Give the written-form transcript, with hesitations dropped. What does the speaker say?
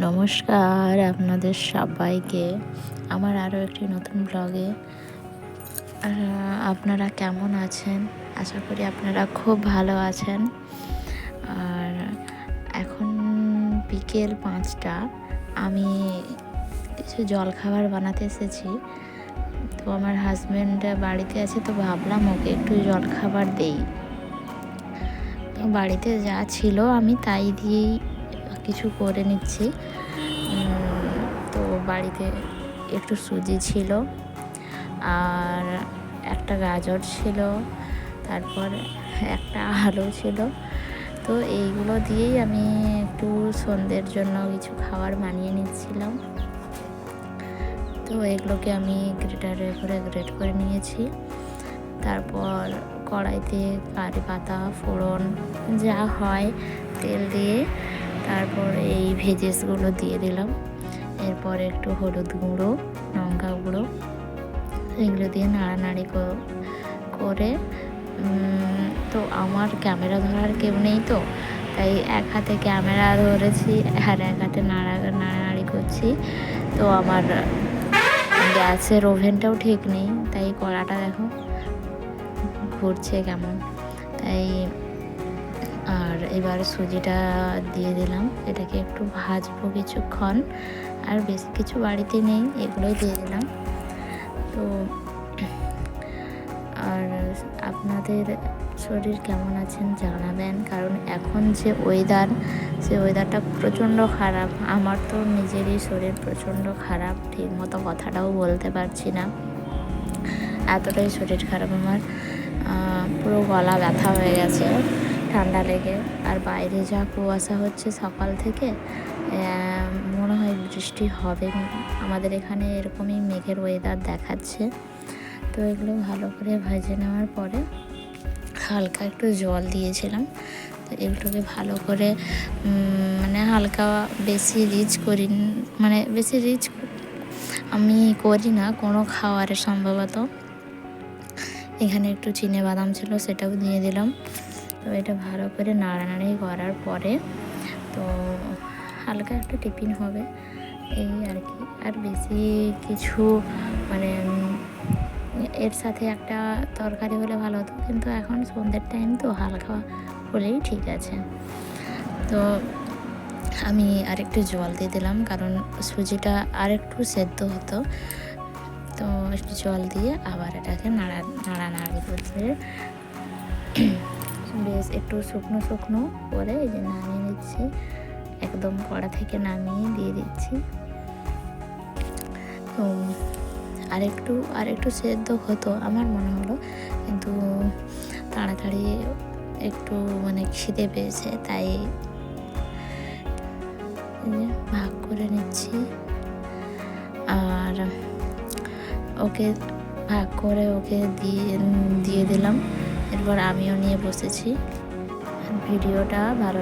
নমস্কার আপনাদের সবাইকে আমার আরও একটি নতুন ব্লগে। আপনারা কেমন আছেন? আশা করি আপনারা খুব ভালো আছেন। আর এখন বিকেল 5টা, আমি কিছু জলখাবার বানাতে এসেছি। তো আমার হাজব্যান্ড বাড়িতে আছে, তো ভাবলাম ওকে একটু জলখাবার দেই। বাড়িতে যা ছিল আমি তাই দিয়েই কিছু করে নিচ্ছি। তো বাড়িতে একটু সুজি ছিল, আর একটা গাজর ছিল, তারপর একটা আলু ছিল। তো এইগুলো দিয়েই আমি একটু সন্ধ্যের জন্য কিছু খাবার বানিয়ে নিচ্ছিলাম। তো এগুলোকে আমি গ্রেটারে করে গ্রেট করে নিয়েছি। তারপর কড়াইতে কারি পাতা, ফোড়ন যা হয় তেল দিয়ে তারপর এই ভেজেসগুলো দিয়ে দিলাম। এরপর একটু হলুদ গুঁড়ো, লঙ্কা গুঁড়ো এগুলো দিয়ে নাড়ানাড়ি করে তো আমার ক্যামেরা ধরার কেউ নেই, তো তাই এক হাতে ক্যামেরা ধরেছি আর এক হাতে নাড়ানাড়ি করছি। তো আমার গ্যাসের ওভেনটাও ঠিক নেই, তাই কড়াটা দেখো ঘুরছে কেমন। তাই আর এবার সুজিটা দিয়ে দিলাম, এটাকে একটু ভাজবো কিছুক্ষণ। আর বেশি কিছু বাড়িতে নেই, এগুলোই দিয়ে দিলাম। তো আর আপনাদের শরীর কেমন আছেন জানাবেন, কারণ এখন যে ওয়েদার, সে ওয়েদারটা প্রচণ্ড খারাপ। আমার তো নিজেরই শরীর প্রচণ্ড খারাপ, ঠিক মতো কথাটাও বলতে পারছি না, এতটাই শরীর খারাপ আমার। পুরো গলা ব্যথা হয়ে গেছে ঠান্ডা লেগে। আর বাইরে যা কুয়াশা হচ্ছে সকাল থেকে, মনে হয় বৃষ্টি হবে। আমাদের এখানে এরকমই মেঘের ওয়েদার দেখাচ্ছে। তো এগুলো ভালো করে ভেজে নেওয়ার পরে হালকা একটু জল দিয়েছিলাম। তো এগুলোকে ভালো করে মানে হালকা, বেশি রিচ করি, মানে বেশি রিচ আমি করি না কোনো খাওয়ারে সম্ভবত। এখানে একটু চিনে বাদাম ছিল, সেটাও দিয়ে দিলাম। তো এটা ভালো করে নাড়ানাড়ি করার পরে তো হালকা একটা টিফিন হবে, এই আর কি। আর বেশি কিছু মানে এর সাথে একটা তরকারি হলে ভালো হতো, কিন্তু এখন সন্ধ্যের টাইম তো হালকা হলেই ঠিক আছে। তো আমি আরেকটু জল দিয়ে দিলাম, কারণ সুজিটা আরেকটু সেদ্ধ হতো। তো একটু জল দিয়ে আবার এটাকে নাড়ানাড়ি করছে, বেশ একটু শুকনো শুকনো করে এই যে নামিয়ে নিচ্ছি, একদম কড়া থেকে নামিয়ে দিয়ে দিচ্ছি। তো আরেকটু সেদ্ধ হতো আমার মনে হলো, কিন্তু তাড়াতাড়ি একটু মানে খিদে পেয়েছে, তাই ভাগ করে নিচ্ছি। আর ওকে ভাগ করে ওকে দিয়ে দিলাম। এরপর আমিও নিয়ে বসেছি। ভিডিওটা ভালো